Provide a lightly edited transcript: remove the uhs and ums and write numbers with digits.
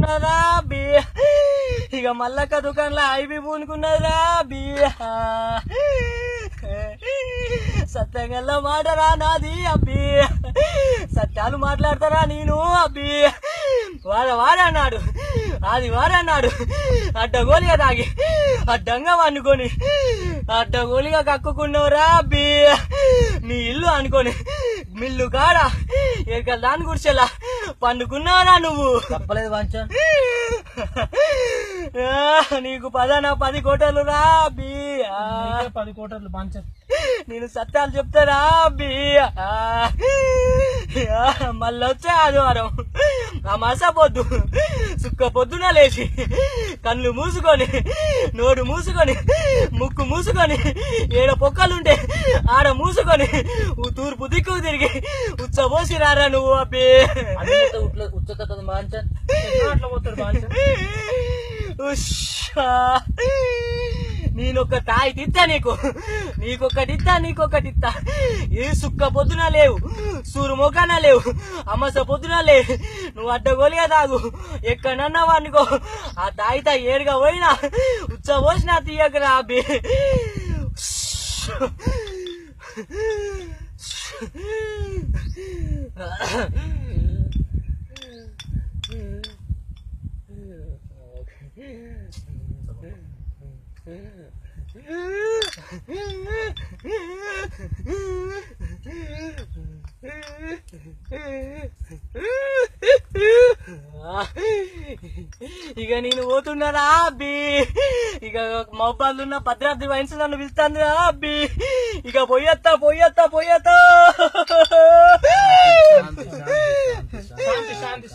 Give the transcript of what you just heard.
పూనుకున్నారా B ఇక మల్లక్క దుకాణంలో IB పూనుకున్నదిరా B సత్యంగా మాటరా నాది అబ్బి సత్యాలు మాట్లాడతారా నేను అబ్బి వాడన్నాడు అది వాడన్నాడు అడ్డగోలిగా తాగి అడ్డంగా వండుకొని అడ్డగోలిగా కక్కుకున్నావురా అబ్బి నీ ఇల్లు అనుకొని మిల్లు కాడ ఎక్కడ దాని గుడిచెలా పండుకున్నావురా నువ్వు తప్పలేదు బాంచ నీకు 10 కోటలు రా అబ్బి 10 కోటర్లు బాంచ నేను సత్యాలు చెప్తారా అబ్బి మళ్ళీ వచ్చే ఆదివారం ఆ మసా పొద్దు సుక్క పొద్దున లేచి కళ్ళు మూసుకొని నోరు మూసుకొని ముక్కు మూసుకొని ఏడ పొక్కలుంటే ఆడ మూసుకొని తూర్పు దిక్కు తిరిగి ఉచ్చబోసి రారా నువ్వు అబ్బి ఉచ్చకత బాంచ అట్లా పోతాడు బాంచ నేనొక తాయి తిత్తా నీకొకటిత్తా ఏ సుక్క పొద్దున లేవు సూరు మొఖాన లేవు అమ్మస పొద్దున లేవు నువ్వు అడ్డగోలిగా తాగు ఎక్కడన్నా వాడికో ఆ తాయితా ఏడుగా పోయినా ఉచ్చబోసినా తీయకరా అబ్బి ఇక నేను పోతున్నారా అబ్బి ఇక మొబైల్లున్న భద్రాద్రి వైన్స్ నన్ను పిలుస్తాను అబ్బి ఇక పోయొత్తా శాంతి